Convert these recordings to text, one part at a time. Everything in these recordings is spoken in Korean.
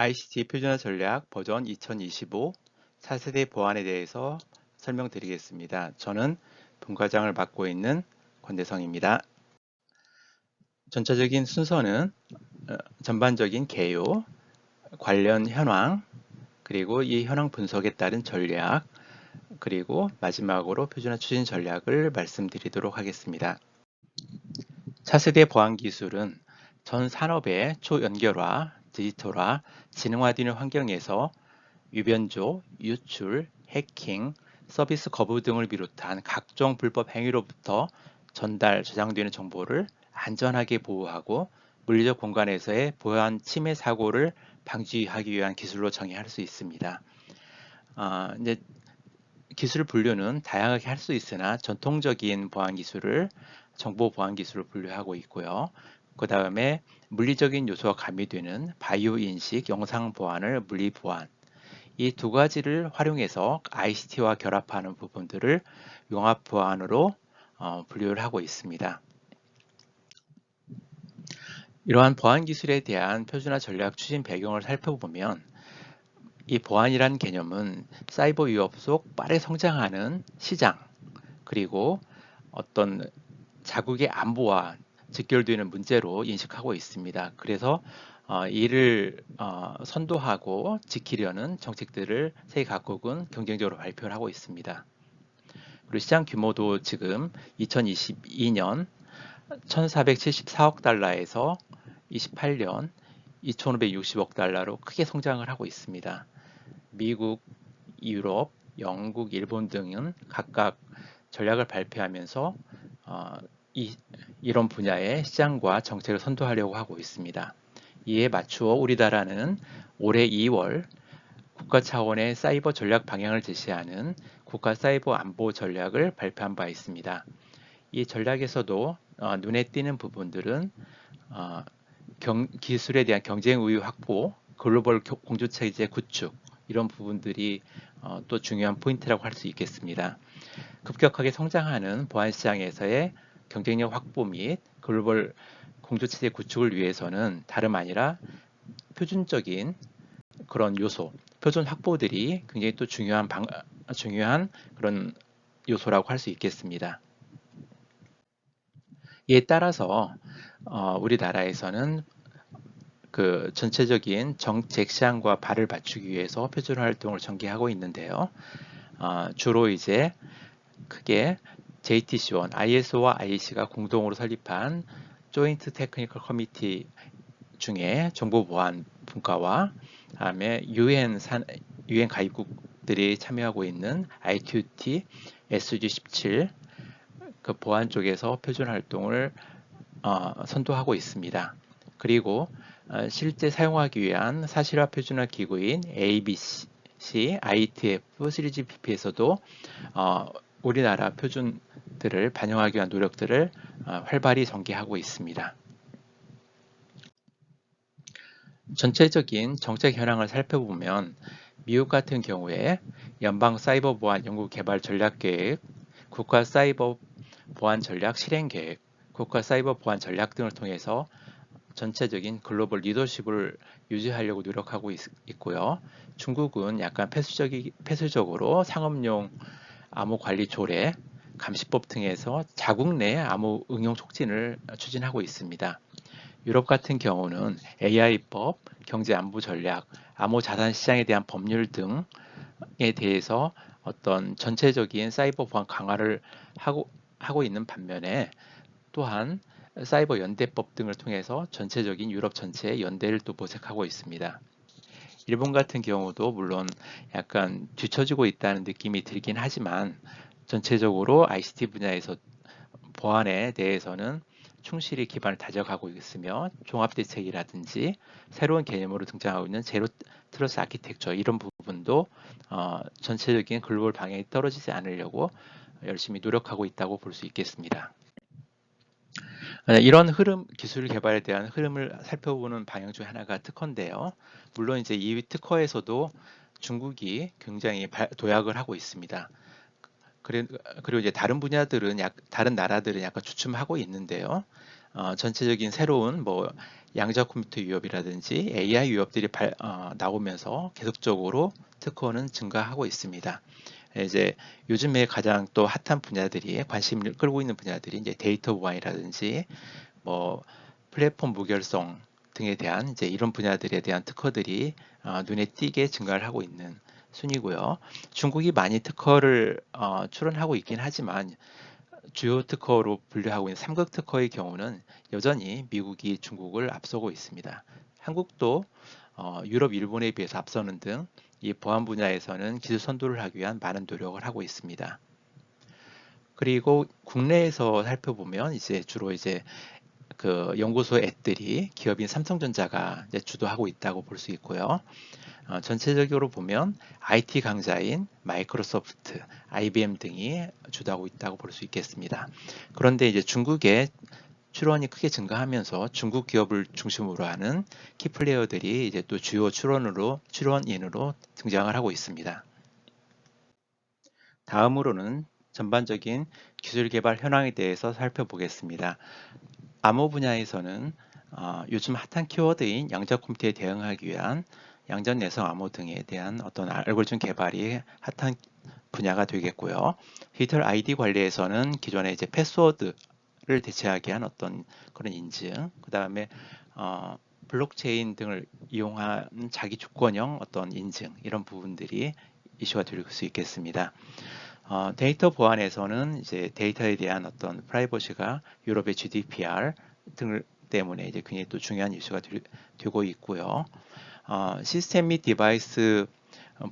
ICT 표준화 전략 버전 2025 4세대 보안에 대해서 설명드리겠습니다. 저는 분과장을 맡고 있는 권대성입니다. 전체적인 순서는 전반적인 개요, 관련 현황, 그리고 이 현황 분석에 따른 전략, 그리고 마지막으로 표준화 추진 전략을 말씀드리도록 하겠습니다. 차세대 보안 기술은 전 산업의 초연결화, 디지털화, 지능화되는 환경에서 위변조, 유출, 해킹, 서비스 거부 등을 비롯한 각종 불법 행위로부터 전달, 저장되는 정보를 안전하게 보호하고 물리적 공간에서의 보안 침해 사고를 방지하기 위한 기술로 정의할 수 있습니다. 이제 기술 분류는 다양하게 할 수 있으나 전통적인 보안 기술을 정보 보안 기술로 분류하고 있고요. 그 다음에 물리적인 요소가 가미되는 바이오 인식, 영상 보안을 물리 보안, 이 두 가지를 활용해서 ICT와 결합하는 부분들을 융합 보안으로 분류를 하고 있습니다. 이러한 보안 기술에 대한 표준화 전략 추진 배경을 살펴보면 이 보안이란 개념은 사이버 위협 속 빠르게 성장하는 시장, 그리고 어떤 자국의 안보와 직결되는 문제로 인식하고 있습니다. 그래서 이를 선도하고 지키려는 정책들을 세계 각국은 경쟁적으로 발표를 하고 있습니다. 그리고 시장 규모도 지금 2022년 1,474억 달러에서 28년 2,560억 달러로 크게 성장을 하고 있습니다. 미국, 유럽, 영국, 일본 등은 각각 전략을 발표하면서 이런 분야의 시장과 정책을 선도하려고 하고 있습니다. 이에 맞추어 우리나라는 올해 2월 국가 차원의 사이버 전략 방향을 제시하는 국가 사이버 안보 전략을 발표한 바 있습니다. 이 전략에서도 눈에 띄는 부분들은 기술에 대한 경쟁 우위 확보, 글로벌 공조체제 구축, 이런 부분들이 또 중요한 포인트라고 할 수 있겠습니다. 급격하게 성장하는 보안 시장에서의 경쟁력 확보 및 글로벌 공조체제 구축을 위해서는 다름 아니라 표준적인 그런 요소, 표준 확보들이 굉장히 또 중요한 그런 요소라고 할 수 있겠습니다. 이에 따라서 우리나라에서는 그 전체적인 정책 시장과 발을 맞추기 위해서 표준 활동을 전개하고 있는데요. 주로 이제 크게 JTC1, ISO와 IEC가 공동으로 설립한 조인트 테크니컬 커미티 중에 정보보안 분과와 다음에 UN 가입국들이 참여하고 있는 ITUT, SG17 그 보안 쪽에서 표준 활동을 선도하고 있습니다. 그리고 실제 사용하기 위한 사실화 표준화 기구인 ABC, IETF, 3GPP에서도 우리나라 표준들을 반영하기 위한 노력들을 활발히 전개하고 있습니다. 전체적인 정책 현황을 살펴보면 미국 같은 경우에 연방 사이버 보안 연구 개발 전략 계획, 국가 사이버 보안 전략 실행 계획, 국가 사이버 보안 전략 등을 통해서 전체적인 글로벌 리더십을 유지하려고 노력하고 있고요. 중국은 약간 폐쇄적으로 상업용 암호 관리 조례, 감시법 등에서 자국 내 암호 응용 촉진을 추진하고 있습니다. 유럽 같은 경우는 AI법, 경제안보 전략, 암호 자산 시장에 대한 법률 등에 대해서 어떤 전체적인 사이버 보안 강화를 하고 있는 반면에 또한 사이버 연대법 등을 통해서 전체적인 유럽 전체의 연대를 또 모색하고 있습니다. 일본 같은 경우도 물론 약간 뒤처지고 있다는 느낌이 들긴 하지만 전체적으로 ICT 분야에서 보안에 대해서는 충실히 기반을 다져가고 있으며 종합대책이라든지 새로운 개념으로 등장하고 있는 제로 트러스 아키텍처 이런 부분도 전체적인 글로벌 방향이 떨어지지 않으려고 열심히 노력하고 있다고 볼 수 있겠습니다. 이런 흐름, 기술 개발에 대한 흐름을 살펴보는 방향 중 하나가 특허인데요. 물론 이제 이 특허에서도 중국이 굉장히 도약을 하고 있습니다. 그리고 이제 다른 분야들은 다른 나라들은 약간 주춤하고 있는데요. 전체적인 새로운 뭐 양자 컴퓨터 위협이라든지 AI 위협들이 나오면서 계속적으로 특허는 증가하고 있습니다. 이제 요즘에 가장 또 핫한 분야들이 관심을 끌고 있는 분야들이 이제 데이터 보안이라든지 뭐 플랫폼 무결성 등에 대한 이제 이런 분야들에 대한 특허들이 눈에 띄게 증가를 하고 있는 순이고요. 중국이 많이 특허를 출원하고 있긴 하지만 주요 특허로 분류하고 있는 3급 특허의 경우는 여전히 미국이 중국을 앞서고 있습니다. 한국도 유럽, 일본에 비해서 앞서는 등 이 보안 분야에서는 기술 선도를 하기 위한 많은 노력을 하고 있습니다. 그리고 국내에서 살펴보면 이제 주로 이제 그 연구소 앱들이 기업인 삼성전자가 이제 주도하고 있다고 볼 수 있고요. 전체적으로 보면 IT 강자인 마이크로소프트, IBM 등이 주도하고 있다고 볼 수 있겠습니다. 그런데 이제 중국의 출원이 크게 증가하면서 중국 기업을 중심으로 하는 키플레이어들이 이제 또 주요 출원인으로 등장을 하고 있습니다. 다음으로는 전반적인 기술 개발 현황에 대해서 살펴보겠습니다. 암호 분야에서는 요즘 핫한 키워드인 양자 컴퓨터에 대응하기 위한 양전 내성 암호 등에 대한 어떤 알고리즘 개발이 핫한 분야가 되겠고요. 디지털 아이디 관리에서는 기존의 이제 패스워드를 대체하기 위한 어떤 그런 인증, 그 다음에 블록체인 등을 이용한 자기 주권형 어떤 인증 이런 부분들이 이슈가 될 수 있겠습니다. 데이터 보안에서는 이제 데이터에 대한 어떤 프라이버시가 유럽의 GDPR 등 때문에 이제 굉장히 또 중요한 이슈가 되고 있고요. 시스템 및 디바이스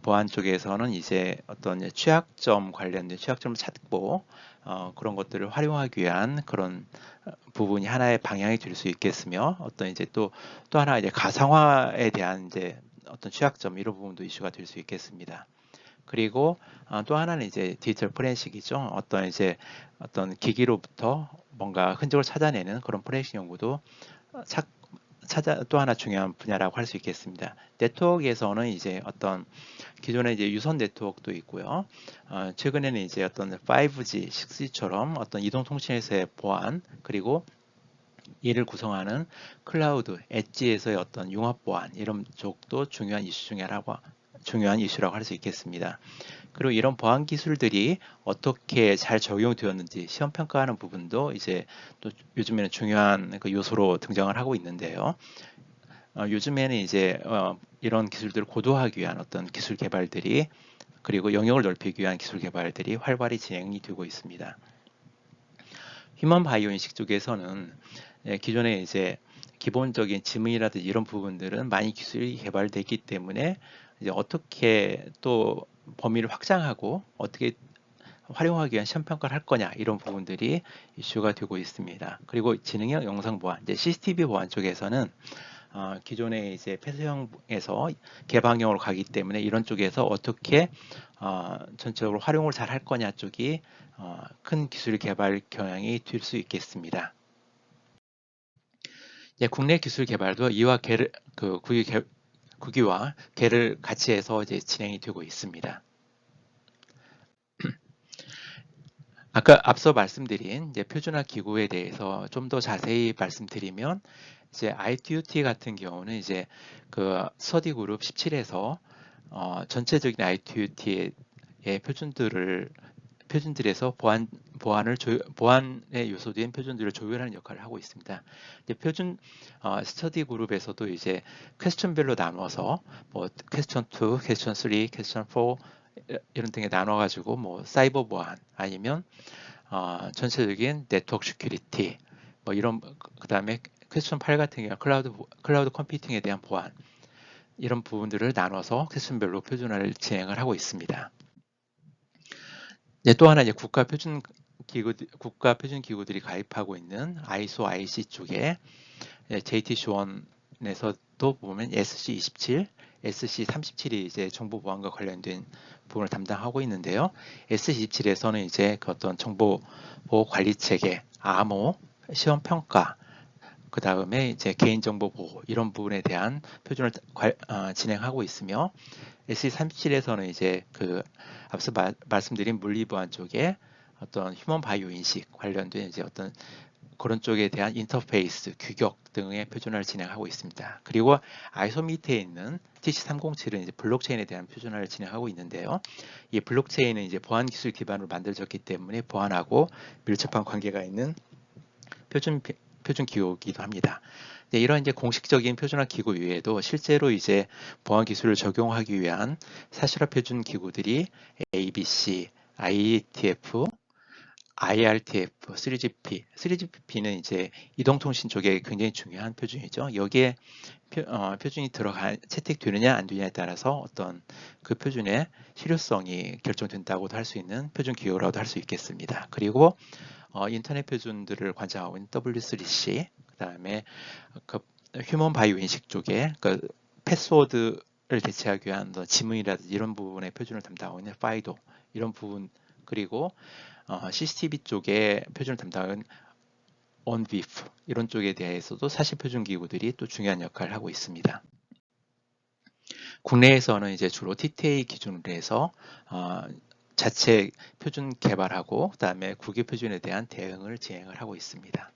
보안 쪽에서는 이제 어떤 취약점 관련된 취약점을 찾고 그런 것들을 활용하기 위한 그런 부분이 하나의 방향이 될 수 있겠으며 어떤 이제 또 하나 이제 가상화에 대한 이제 어떤 취약점 이런 부분도 이슈가 될 수 있겠습니다. 그리고 또 하나는 이제 디지털 포렌식이죠. 어떤 기기로부터 뭔가 흔적을 찾아내는 그런 포렌식 연구도 또 하나 중요한 분야라고 할 수 있겠습니다. 네트워크에서는 이제 어떤 기존에 이제 유선 네트워크도 있고요. 최근에는 이제 어떤 5G, 6G처럼 어떤 이동통신에서의 보안 그리고 이를 구성하는 클라우드, 엣지에서의 어떤 융합 보안 이런 쪽도 중요한 이슈라고 할 수 있겠습니다. 그리고 이런 보안 기술들이 어떻게 잘 적용되었는지 시험 평가하는 부분도 이제 또 요즘에는 중요한 그 요소로 등장을 하고 있는데요. 요즘에는 이제 이런 기술들을 고도화하기 위한 어떤 기술 개발들이 그리고 영역을 넓히기 위한 기술 개발들이 활발히 진행이 되고 있습니다. 휴먼 바이오 인식 쪽에서는 기존에 이제 기본적인 지문이라든지 이런 부분들은 많이 기술이 개발되기 때문에 이제 어떻게 또 범위를 확장하고 어떻게 활용하기 위한 시험 평가를 할 거냐 이런 부분들이 이슈가 되고 있습니다. 그리고 지능형 영상 보안, 이제 CCTV 보안 쪽에서는 기존의 이제 폐쇄형에서 개방형으로 가기 때문에 이런 쪽에서 어떻게 전체적으로 활용을 잘 할 거냐 쪽이 큰 기술 개발 경향이 될 수 있겠습니다. 국내 기술 개발도 이와 국유와 개를 같이 해서 이제 진행이 되고 있습니다. 아까 앞서 말씀드린 이제 표준화 기구에 대해서 좀 더 자세히 말씀드리면 이제 ITUT 같은 경우는 이제 그 스터디 그룹 17에서 전체적인 ITUT의 표준들에서 보안의 요소된 표준들을 조율하는 역할을 하고 있습니다. 이제 스터디 그룹에서도 이제 퀘스천별로 나눠서 뭐 퀘스천 2, 퀘스천 3, 퀘스천 4 이런 등에 나눠가지고 뭐 사이버 보안 아니면 전체적인 네트워크 시큐리티 뭐 이런 그다음에 퀘스천 8 같은 경우 클라우드 컴퓨팅에 대한 보안 이런 부분들을 나눠서 퀘스천별로 표준화를 진행을 하고 있습니다. 또 하나 이제 국가 표준 기구들이 가입하고 있는 ISO, IC 쪽에 JTC1에서도 보면 SC27, SC37이 이제 정보 보안과 관련된 부분을 담당하고 있는데요. SC27에서는 이제 그 어떤 정보 보호 관리 체계, 암호, 시험 평가, 그 다음에 이제 개인정보 보호 이런 부분에 대한 표준을 진행하고 있으며 SC37에서는 이제 그 앞서 말씀드린 물리보안 쪽에 어떤 휴먼 바이오 인식 관련된 이제 어떤 그런 쪽에 대한 인터페이스, 규격 등의 표준화를 진행하고 있습니다. 그리고 아이소 밑에 있는 TC307은 이제 블록체인에 대한 표준화를 진행하고 있는데요. 이 블록체인은 이제 보안 기술 기반으로 만들어졌기 때문에 보안하고 밀접한 관계가 있는 표준 기호이기도 합니다. 이런 이제 공식적인 표준화 기구 외에도 실제로 이제 보안 기술을 적용하기 위한 사실화 표준 기구들이 ABC, IETF, IRTF, 3GP, 3GP는 이제 이동통신 쪽에 굉장히 중요한 표준이죠. 여기에 표준이 채택되느냐 안 되느냐에 따라서 어떤 그 표준의 실효성이 결정된다고도 할 수 있는 표준 기호라고도 할 수 있겠습니다. 그리고 인터넷 표준들을 관장하고 있는 W3C, 그 다음에 그 휴먼 바이오 인식 쪽에 그 패스워드를 대체하기 위한 지문이라든지 이런 부분의 표준을 담당하고 있는 파이도 이런 부분, 그리고 CCTV 쪽에 표준을 담당하는 ONVIF 이런 쪽에 대해서도 사실 표준 기구들이 또 중요한 역할을 하고 있습니다. 국내에서는 이제 주로 TTA 기준으로 해서 자체 표준 개발하고 그다음에 국외 표준에 대한 대응을 진행을 하고 있습니다.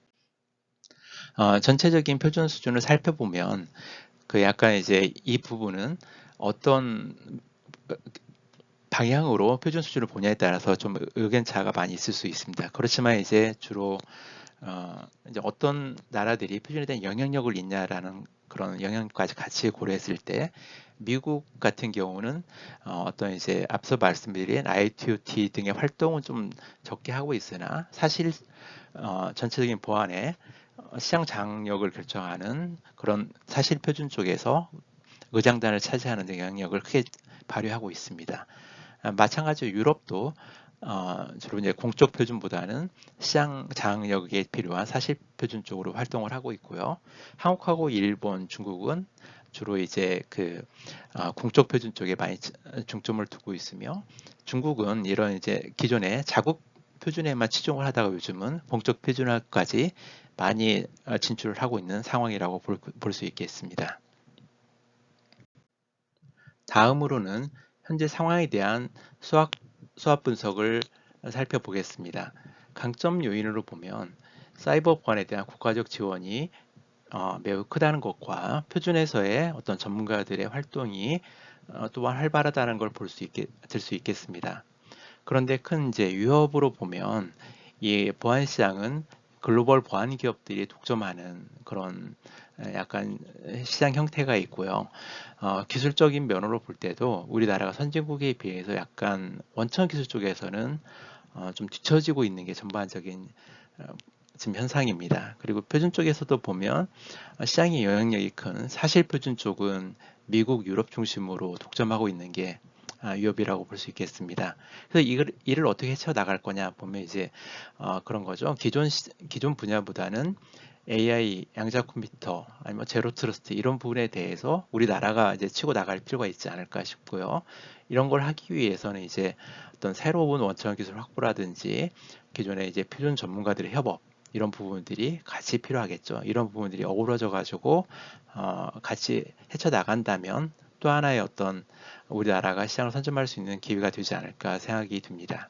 전체적인 표준 수준을 살펴보면 그 약간 이제 이 부분은 어떤 방향으로 표준 수준을 보냐에 따라서 좀 의견 차가 많이 있을 수 있습니다. 그렇지만 이제 주로 이제 어떤 나라들이 표준에 대한 영향력을 있냐라는 그런 영향까지 같이 고려했을 때 미국 같은 경우는 어떤 이제 앞서 말씀드린 ITOT 등의 활동은 좀 적게 하고 있으나 사실 전체적인 보안에 시장 장악력을 결정하는 그런 사실 표준 쪽에서 의장단을 차지하는 영향력을 크게 발휘하고 있습니다. 마찬가지로 유럽도 주로 이제 공적 표준보다는 시장 장악력에 필요한 사실 표준 쪽으로 활동을 하고 있고요. 한국하고 일본, 중국은 주로 이제 그 공적 표준 쪽에 많이 중점을 두고 있으며, 중국은 이런 이제 기존의 자국 표준에만 치중을 하다가 요즘은 공적 표준화까지 많이 진출을 하고 있는 상황이라고 볼 수 있겠습니다. 다음으로는 현재 상황에 대한 수학 분석을 살펴보겠습니다. 강점 요인으로 보면 사이버 보안에 대한 국가적 지원이 매우 크다는 것과 표준에서의 어떤 전문가들의 활동이 또한 활발하다는 걸 들 수 있겠습니다. 그런데 큰 이제 위협으로 보면 이 보안 시장은 글로벌 보안 기업들이 독점하는 그런 약간 시장 형태가 있고요. 기술적인 면으로 볼 때도 우리나라가 선진국에 비해서 약간 원천 기술 쪽에서는 좀 뒤처지고 있는 게 전반적인 지금 현상입니다. 그리고 표준 쪽에서도 보면 시장의 영향력이 큰 사실 표준 쪽은 미국, 유럽 중심으로 독점하고 있는 게 위협이라고 볼 수 있겠습니다. 그래서 이를 어떻게 헤쳐 나갈 거냐 보면 이제 그런 거죠. 기존 분야보다는 AI, 양자 컴퓨터, 아니면 제로 트러스트 이런 부분에 대해서 우리나라가 이제 치고 나갈 필요가 있지 않을까 싶고요. 이런 걸 하기 위해서는 이제 어떤 새로운 원천 기술 확보라든지 기존의 이제 표준 전문가들의 협업 이런 부분들이 같이 필요하겠죠. 이런 부분들이 어우러져 가지고 같이 헤쳐 나간다면 또 하나의 어떤 우리나라가 시장을 선점할 수 있는 기회가 되지 않을까 생각이 듭니다.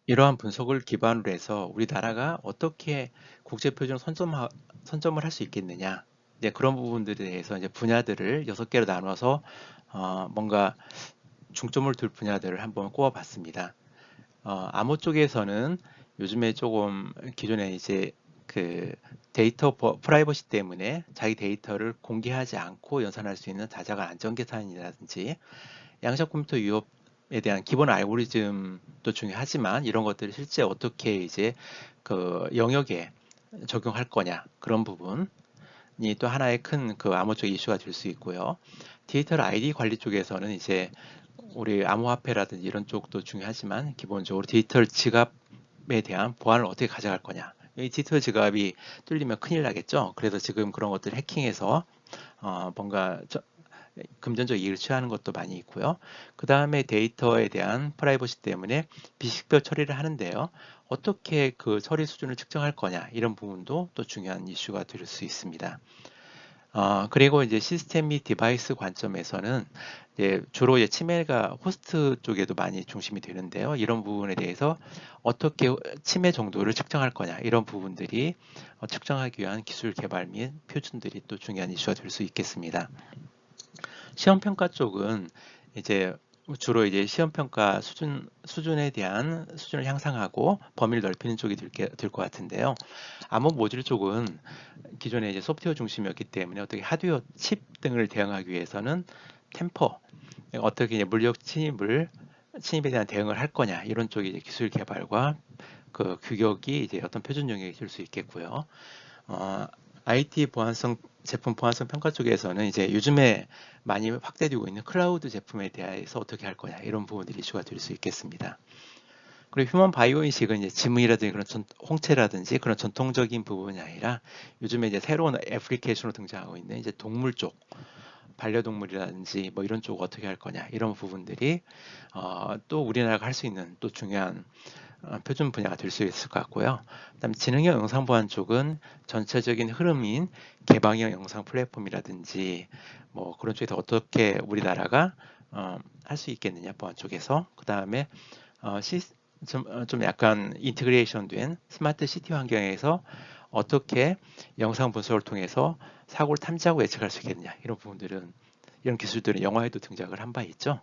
이러한 분석을 기반으로 해서 우리나라가 어떻게 국제표준 선점을 할 수 있겠느냐, 이제 그런 부분들에 대해서 이제 분야들을 6개로 나눠서 뭔가 중점을 둘 분야들을 한번 꼽아봤습니다. 암호 쪽에서는 요즘에 조금 기존에 이제 그 데이터 프라이버시 때문에 자기 데이터를 공개하지 않고 연산할 수 있는 다자간 안전 계산이라든지 양자 컴퓨터 위협에 대한 기본 알고리즘도 중요하지만 이런 것들을 실제 어떻게 이제 그 영역에 적용할 거냐, 그런 부분이 또 하나의 큰 그 암호 쪽 이슈가 될 수 있고요. 디지털 아이디 관리 쪽에서는 이제 우리 암호화폐라든지 이런 쪽도 중요하지만 기본적으로 디지털 지갑에 대한 보안을 어떻게 가져갈 거냐. 이 디지털 지갑이 뚫리면 큰일 나겠죠. 그래서 지금 그런 것들 해킹해서 뭔가 금전적 이익을 취하는 것도 많이 있고요. 그 다음에 데이터에 대한 프라이버시 때문에 비식별 처리를 하는데요. 어떻게 그 처리 수준을 측정할 거냐, 이런 부분도 또 중요한 이슈가 될 수 있습니다. 그리고 이제 시스템 및 디바이스 관점에서는 이제 주로 이제 침해가 호스트 쪽에도 많이 중심이 되는데요. 이런 부분에 대해서 어떻게 침해 정도를 측정할 거냐 이런 부분들이 측정하기 위한 기술 개발 및 표준들이 또 중요한 이슈가 될 수 있겠습니다. 시험 평가 쪽은 이제 주로 이제 시험 평가 수준에 대한 수준을 향상하고 범위를 넓히는 쪽이 될 것 같은데요. 암호 모듈 쪽은 기존에 이제 소프트웨어 중심이었기 때문에 어떻게 하드웨어 칩 등을 대응하기 위해서는 템퍼 어떻게 이제 물력 침입에 대한 대응을 할 거냐 이런 쪽이 이제 기술 개발과 그 규격이 이제 어떤 표준 영역이 될 수 있겠고요. 어, IT 보안성 제품 보안성 평가 쪽에서는 이제 요즘에 많이 확대되고 있는 클라우드 제품에 대해서 어떻게 할 거냐 이런 부분들이 이슈가 될 수 있겠습니다. 그리고 휴먼 바이오 인식은 이제 지문이라든지 그런 홍채라든지 그런 전통적인 부분이 아니라 요즘에 이제 새로운 애플리케이션으로 등장하고 있는 이제 동물 쪽 반려동물이라든지 뭐 이런 쪽 어떻게 할 거냐 이런 부분들이 또 우리나라가 할 수 있는 또 중요한 표준 분야가 될 수 있을 것 같고요. 그다음에 지능형 영상 보안 쪽은 전체적인 흐름인 개방형 영상 플랫폼이라든지 뭐 그런 쪽에서 어떻게 우리나라가 할 수 있겠느냐 보안 쪽에서 그다음에 좀 약간 인티그레이션 된 스마트 시티 환경에서 어떻게 영상 분석을 통해서 사고를 탐지하고 예측할 수 있겠느냐 이런 부분들은 이런 기술들은 영화에도 등장을 한 바 있죠.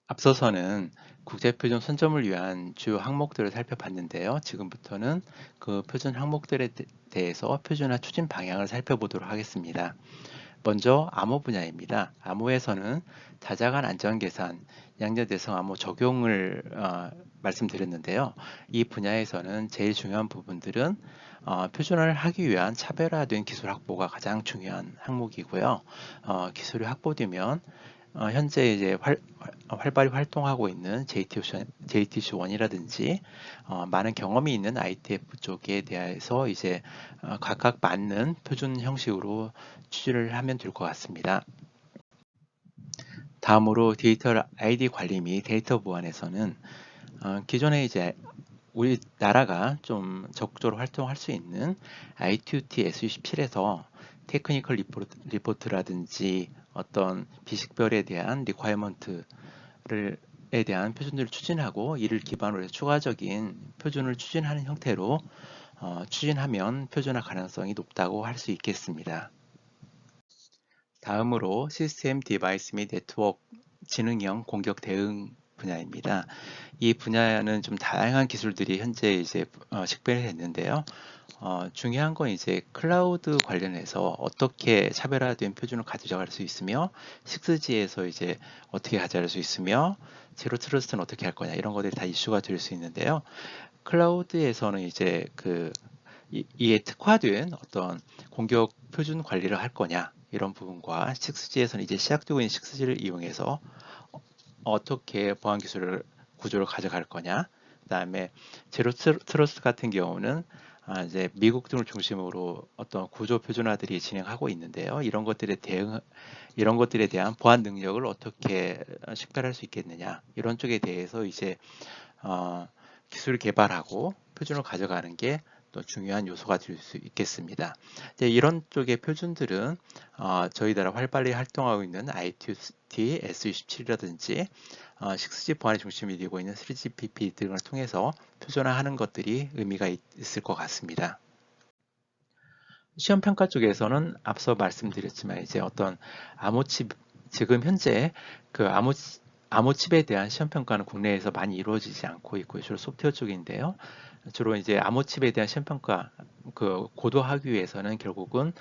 앞서서는 국제표준 선점을 위한 주요 항목들을 살펴봤는데요. 지금부터는 그 표준 항목들에 대해서 표준화 추진 방향을 살펴보도록 하겠습니다. 먼저 암호 분야입니다. 암호에서는 다자간 안전계산, 양자대성 암호 적용을 말씀드렸는데요. 이 분야에서는 제일 중요한 부분들은 표준화를 하기 위한 차별화된 기술 확보가 가장 중요한 항목이고요. 기술이 확보되면 현재 이제 활발히 활동하고 있는 JTC1이라든지 많은 경험이 있는 ITF 쪽에 대해서 이제 각각 맞는 표준 형식으로 추진을 하면 될 것 같습니다. 다음으로 데이터 ID 관리 및 데이터 보안에서는 기존에 이제 우리나라가 좀 적극적으로 활동할 수 있는 ITUT S27에서 테크니컬 리포트라든지 어떤 비식별에 대한 리퀘어먼트를 에 대한 표준들을 추진하고 이를 기반으로 해서 추가적인 표준을 추진하는 형태로 추진하면 표준화 가능성이 높다고 할 수 있겠습니다. 다음으로 시스템 디바이스 및 네트워크 지능형 공격 대응 분야입니다. 이 분야는 좀 다양한 기술들이 현재 이제 식별했는데요. 중요한 건 이제 클라우드 관련해서 어떻게 차별화된 표준을 가져갈 수 있으며 6G에서 이제 어떻게 가져갈 수 있으며 제로 트러스트는 어떻게 할 거냐 이런 것들이 다 이슈가 될 수 있는데요. 클라우드에서는 이제 이에 특화된 어떤 공격 표준 관리를 할 거냐 이런 부분과 6G에서는 이제 시작되고 있는 6G를 이용해서 어떻게 보안 기술을 구조를 가져갈 거냐 그다음에 제로 트러스트 같은 경우는 이제 미국 등을 중심으로 어떤 구조 표준화들이 진행하고 있는데요. 이런 것들에 대한 보안 능력을 어떻게 식별할 수 있겠느냐 이런 쪽에 대해서 이제 기술을 개발하고 표준을 가져가는 게 또 중요한 요소가 될 수 있겠습니다. 이제 이런 쪽의 표준들은 저희 나라 활발히 활동하고 있는 ITUT S27이라든지 6G 보안이 중심이 되고 있는 3GPP 등을 통해서 표준화하는 것들이 의미가 있을 것 같습니다. 시험 평가 쪽에서는 앞서 말씀드렸지만 이제 어떤 암호칩 지금 현재 그 암호칩에 대한 시험 평가는 국내에서 많이 이루어지지 않고 있고요. 주로 소프트웨어 쪽인데요. 주로 이제 암호칩에 대한 시험 평가 그 고도하기 위해서는 결국은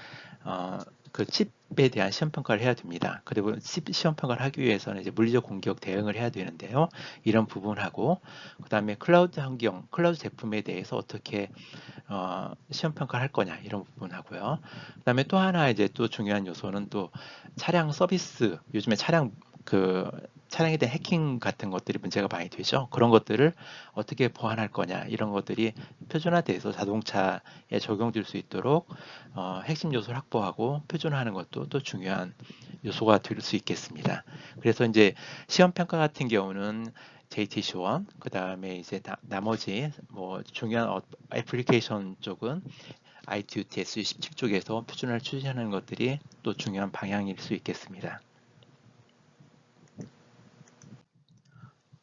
그 칩에 대한 시험 평가를 해야 됩니다. 그리고 칩 시험 평가를 하기 위해서는 이제 물리적 공격 대응을 해야 되는데요. 이런 부분하고 그다음에 클라우드 환경, 클라우드 제품에 대해서 어떻게 시험 평가를 할 거냐 이런 부분하고요. 그다음에 또 하나 이제 또 중요한 요소는 또 차량 서비스 요즘에 차량에 대한 해킹 같은 것들이 문제가 많이 되죠. 그런 것들을 어떻게 보완할 거냐 이런 것들이 표준화돼서 자동차에 적용될 수 있도록 핵심 요소를 확보하고 표준화하는 것도 또 중요한 요소가 될 수 있겠습니다. 그래서 이제 시험 평가 같은 경우는 JTC1 그 다음에 이제 나머지 뭐 중요한 애플리케이션 쪽은 ITU-TS 17쪽에서 표준화를 추진하는 것들이 또 중요한 방향일 수 있겠습니다.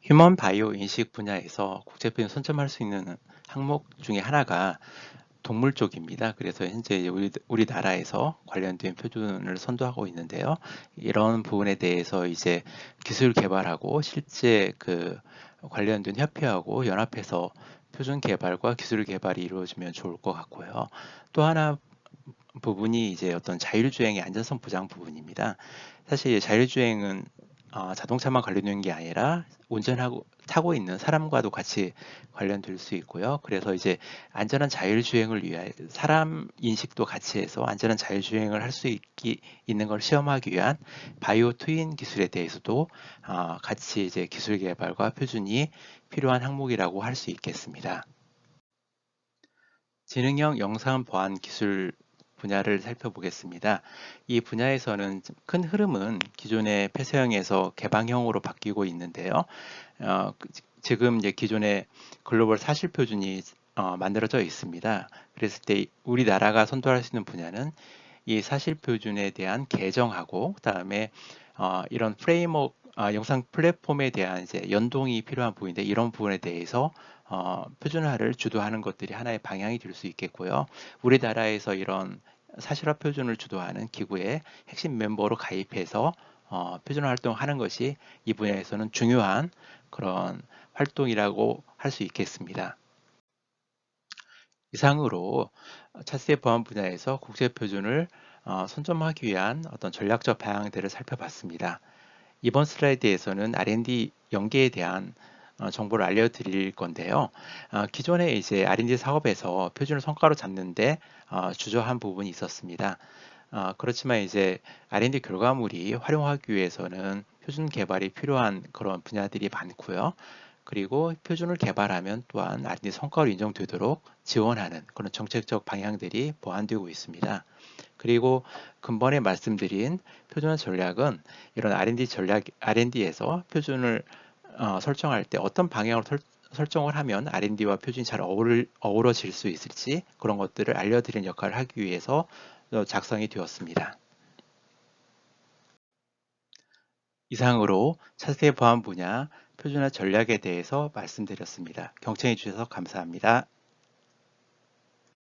휴먼 바이오 인식 분야에서 국제표준 선점할 수 있는 항목 중에 하나가 동물 쪽입니다. 그래서 현재 우리나라에서 관련된 표준을 선도하고 있는데요. 이런 부분에 대해서 이제 기술 개발하고 실제 그 관련된 협회하고 연합해서 표준 개발과 기술 개발이 이루어지면 좋을 것 같고요. 또 하나 부분이 이제 어떤 자율주행의 안전성 보장 부분입니다. 사실 자율주행은 자동차만 관련된 게 아니라 운전하고 타고 있는 사람과도 같이 관련될 수 있고요. 그래서 이제 안전한 자율주행을 위해 사람 인식도 같이 해서 안전한 자율주행을 할 수 있는 걸 시험하기 위한 바이오 트윈 기술에 대해서도 같이 이제 기술 개발과 표준이 필요한 항목이라고 할 수 있겠습니다. 지능형 영상 보안 기술 분야를 살펴보겠습니다. 이 분야에서는 큰 흐름은 기존의 폐쇄형에서 개방형으로 바뀌고 있는데요. 지금 이제 기존의 글로벌 사실 표준이 만들어져 있습니다. 그랬을 때 우리나라가 선도할 수 있는 분야는 이 사실 표준에 대한 개정하고 그다음에 이런 프레임워크 영상 플랫폼에 대한 이제 연동이 필요한 부분인데 이런 부분에 대해서 표준화를 주도하는 것들이 하나의 방향이 될 수 있겠고요. 우리나라에서 이런 사실화 표준을 주도하는 기구의 핵심 멤버로 가입해서 표준화 활동하는 것이 이 분야에서는 중요한 그런 활동이라고 할 수 있겠습니다. 이상으로 차세 보안 분야에서 국제 표준을 선점하기 위한 어떤 전략적 방향들을 살펴봤습니다. 이번 슬라이드에서는 R&D 연계에 대한 정보를 알려드릴 건데요. 기존에 이제 R&D 사업에서 표준을 성과로 잡는데 주저한 부분이 있었습니다. 그렇지만 이제 R&D 결과물이 활용하기 위해서는 표준 개발이 필요한 그런 분야들이 많고요. 그리고 표준을 개발하면 또한 R&D 성과로 인정되도록 지원하는 그런 정책적 방향들이 보완되고 있습니다. 그리고 근본에 말씀드린 표준화 전략은 이런 R&D에서 표준을 설정할 때 어떤 방향으로 설정을 하면 R&D와 표준이 잘 어우러질 수 있을지 그런 것들을 알려드리는 역할을 하기 위해서 작성이 되었습니다. 이상으로 차세 보안 분야 표준화 전략에 대해서 말씀드렸습니다. 경청해 주셔서 감사합니다.